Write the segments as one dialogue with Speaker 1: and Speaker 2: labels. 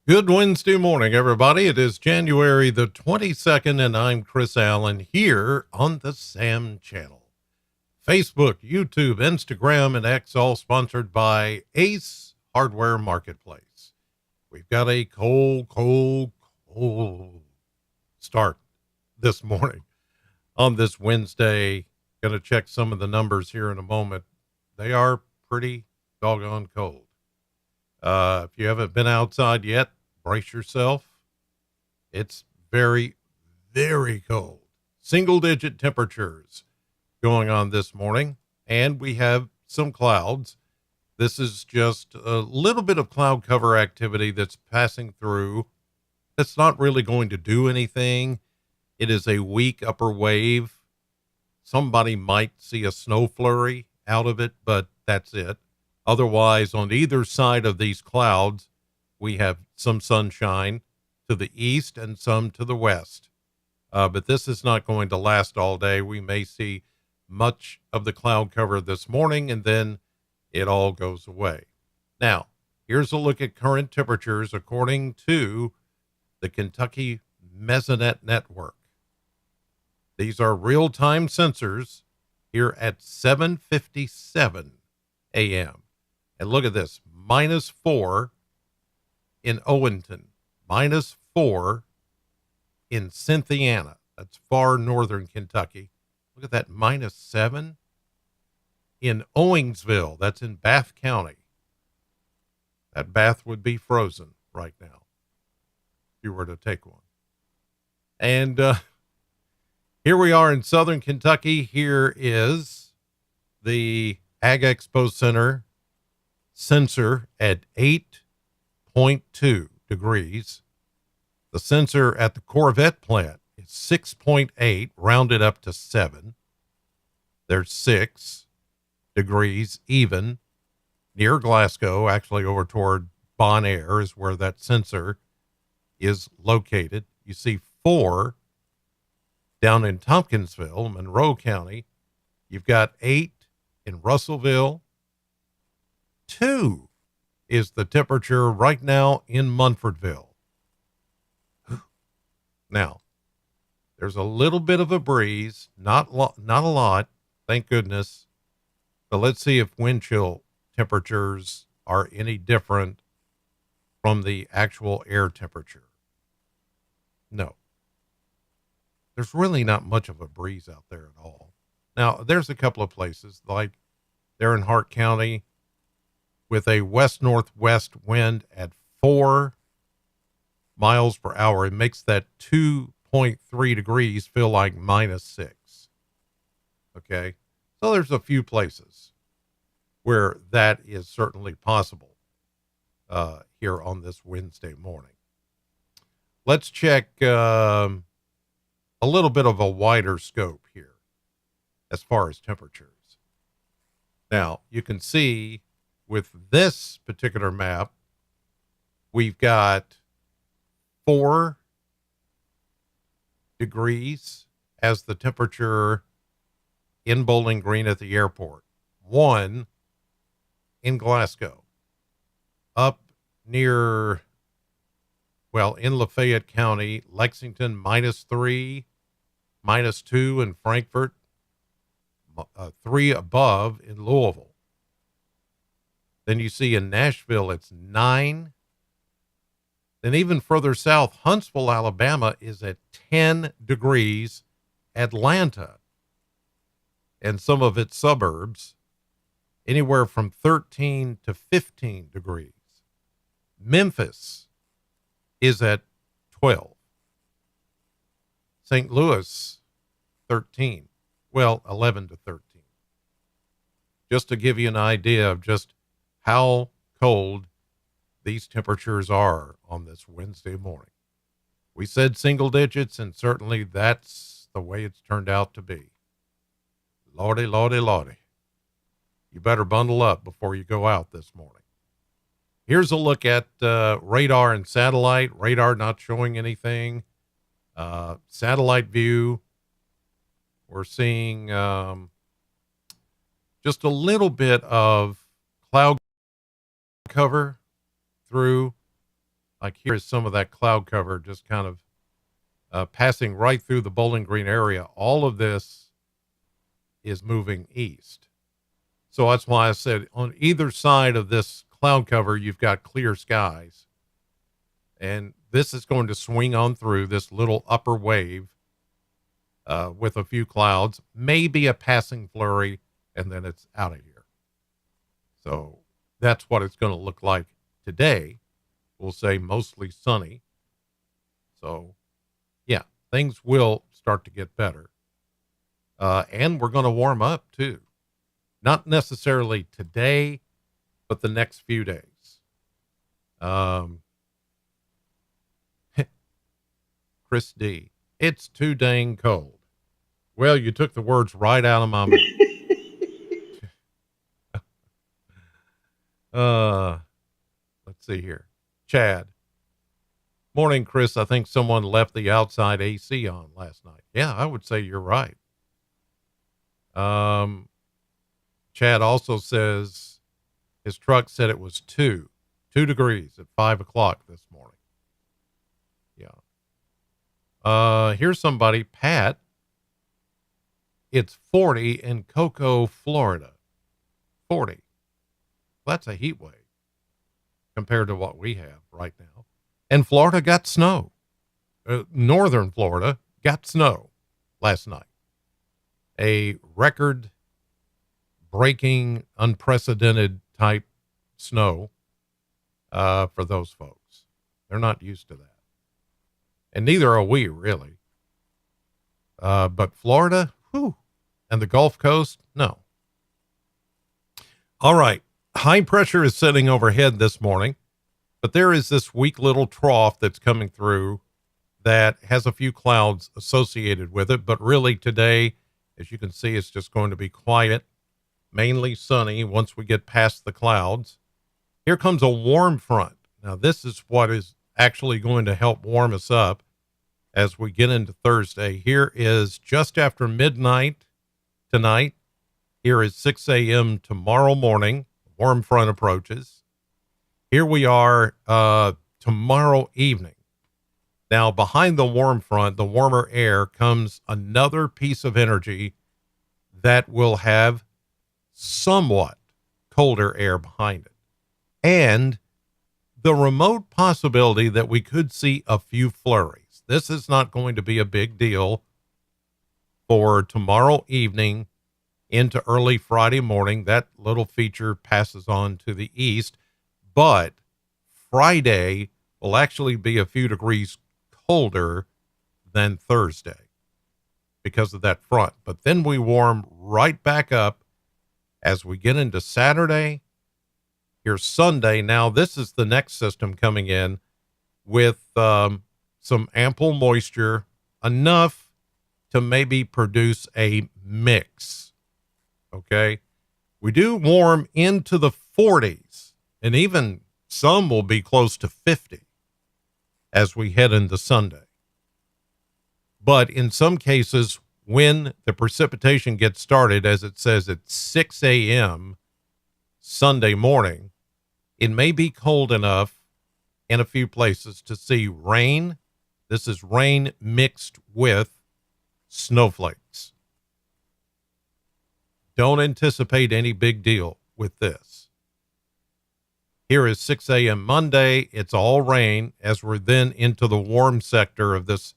Speaker 1: Good Wednesday morning, everybody. It is January the 22nd, and I'm Chris Allen here on the Sam Channel. Facebook, YouTube, Instagram, and X all sponsored by Ace Hardware Marketplace. We've got a cold start this morning on this Wednesday. Going to check some of the numbers here in a moment. They are pretty doggone cold. If you haven't been outside yet, brace yourself. It's very, very cold. Single digit temperatures going on this morning, and we have some clouds. This is just a little bit of cloud cover activity that's passing through. That's not really going to do anything. It is a weak upper wave. Somebody might see a snow flurry out of it, but that's it. Otherwise, on either side of these clouds, we have some sunshine to the east and some to the west. But this is not going to last all day. We may see much of the cloud cover this morning, and then it all goes away. Now, here's a look at current temperatures according to the Kentucky Mesonet Network. These are real-time sensors here at 7:57 a.m. And look at this, -4 in Owenton, -4 in Cynthiana. That's far northern Kentucky. Look at that, -7 in Owingsville. That's in Bath County. That Bath would be frozen right now if you were to take one. And here we are in southern Kentucky. Here is the Ag Expo Center sensor at 8.2 degrees. The sensor at the Corvette plant is 6.8, rounded up to 7. There's 6 degrees even near Glasgow, actually over toward Bon Air is where that sensor is located. You see 4 down in Tompkinsville, Monroe County. You've got 8 in Russellville. 2 is the temperature right now in Munfordville. Now, there's a little bit of a breeze, not a lot, thank goodness. But let's see if wind chill temperatures are any different from the actual air temperature. No, there's really not much of a breeze out there at all. Now, there's a couple of places, like there in Hart County, with a west-northwest wind at 4 miles per hour. It makes that 2.3 degrees feel like -6. Okay. So there's a few places where that is certainly possible here on this Wednesday morning. Let's check a little bit of a wider scope here as far as temperatures. Now, you can see with this particular map, we've got 4 degrees as the temperature in Bowling Green at the airport, 1 in Glasgow, up near, well, in Lafayette County, Lexington, -3, -2 in Frankfort, 3 above in Louisville. Then you see in Nashville, it's 9. Then even further south, Huntsville, Alabama is at 10 degrees. Atlanta and some of its suburbs, anywhere from 13 to 15 degrees. Memphis is at 12. St. Louis, 13. Well, 11 to 13. Just to give you an idea of just how cold these temperatures are on this Wednesday morning. We said single digits, and certainly that's the way it's turned out to be. Lordy, lordy, lordy. You better bundle up before you go out this morning. Here's a look at radar and satellite. Radar not showing anything. Satellite view, we're seeing just a little bit of cloud cover through Like here's some of that cloud cover just kind of passing right through the Bowling Green area. All of this is moving east. So that's why I said on either side of this cloud cover, you've got clear skies. And this is going to swing on through this little upper wave with a few clouds, maybe a passing flurry, and then it's out of here. So that's what it's going to look like today. We'll say mostly sunny. So, yeah, things will start to get better. And we're going to warm up too. Not necessarily today, but the next few days. Chris D, it's too dang cold. Well, you took the words right out of my mouth. Let's see here. Chad. Morning, Chris. I think someone left the outside AC on last night. Yeah, I would say you're right. Chad also says his truck said it was 2 degrees at 5:00 this morning. Yeah. Here's somebody, Pat. It's 40 in Cocoa, Florida. 40. That's a heat wave compared to what we have right now. And Florida got snow. Northern Florida got snow last night. A record breaking, unprecedented type snow for those folks. They're not used to that. And neither are we, really. But Florida, whew, and the Gulf Coast, no. All right. High pressure is sitting overhead this morning, but there is this weak little trough that's coming through that has a few clouds associated with it. But really today, as you can see, it's just going to be quiet, mainly sunny once we get past the clouds. Here comes a warm front. Now, this is what is actually going to help warm us up as we get into Thursday. Here is just after midnight tonight. Here is 6 a.m. tomorrow morning. Warm front approaches. Here we are tomorrow evening. Now, behind the warm front, the warmer air, comes another piece of energy that will have somewhat colder air behind it. And the remote possibility that we could see a few flurries. This is not going to be a big deal for tomorrow evening into early Friday morning. That little feature passes on to the east, but Friday will actually be a few degrees colder than Thursday because of that front. But then we warm right back up as we get into Saturday. Here's Sunday. Now, this is the next system coming in with some ample moisture, enough to maybe produce a mix. Okay. We do warm into the 40s, and even some will be close to 50 as we head into Sunday. But in some cases, when the precipitation gets started, as it says at 6 a.m. Sunday morning, it may be cold enough in a few places to see rain. This is rain mixed with snowflakes. Don't anticipate any big deal with this. Here is 6 a.m. Monday. It's all rain as we're then into the warm sector of this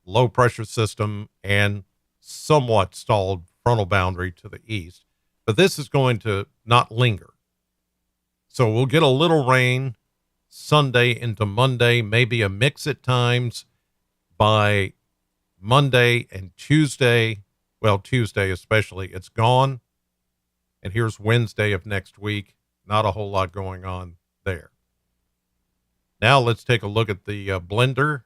Speaker 1: low pressure system and somewhat stalled frontal boundary to the east. But this is going to not linger. So we'll get a little rain Sunday into Monday, maybe a mix at times by Monday and Tuesday. Well, Tuesday especially, it's gone. And here's Wednesday of next week. Not a whole lot going on there. Now let's take a look at the blender,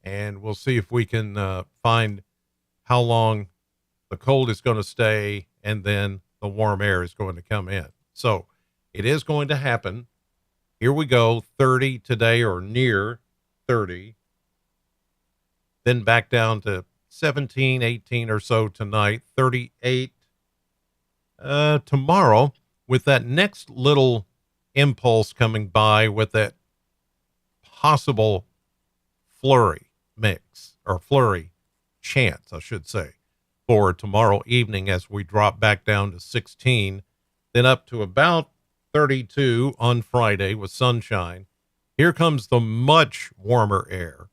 Speaker 1: and we'll see if we can find how long the cold is going to stay and then the warm air is going to come in. So it is going to happen. Here we go, 30 today or near 30. Then back down to 17, 18 or so tonight, 38 tomorrow, with that next little impulse coming by with that possible flurry mix, or flurry chance, I should say, for tomorrow evening as we drop back down to 16, then up to about 32 on Friday with sunshine. Here comes the much warmer air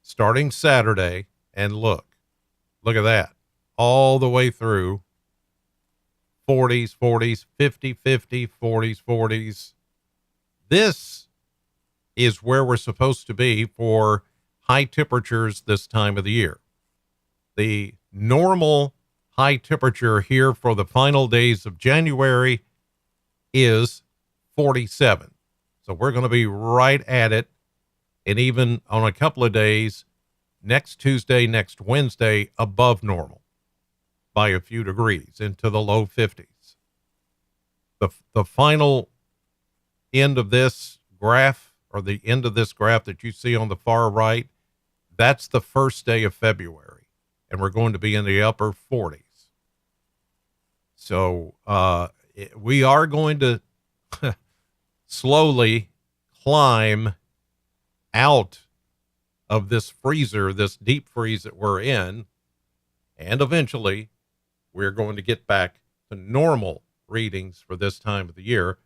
Speaker 1: starting Saturday, and look at that, all the way through 40s, 40s, 50, 50, 40s, 40s. This is where we're supposed to be for high temperatures this time of the year. The normal high temperature here for the final days of January is 47. So we're going to be right at it. And even on a couple of days, next Tuesday, next Wednesday, above normal by a few degrees into the low 50s. The final end of this graph, or the end of this graph that you see on the far right, that's the first day of February, and we're going to be in the upper 40s. So we are going to slowly climb out of this freezer, this deep freeze that we're in, and eventually we're going to get back to normal readings for this time of the year.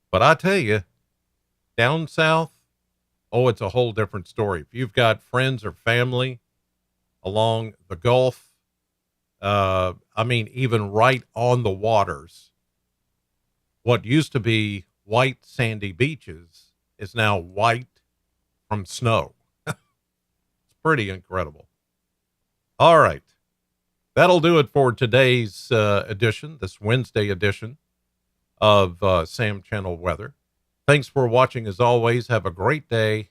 Speaker 1: But I tell you, down south, oh, it's a whole different story. If you've got friends or family along the Gulf, even right on the waters, what used to be white sandy beaches is now white from snow. It's pretty incredible. All right. That'll do it for today's edition, this Wednesday edition of Sam Channel Weather. Thanks for watching as always. Have a great day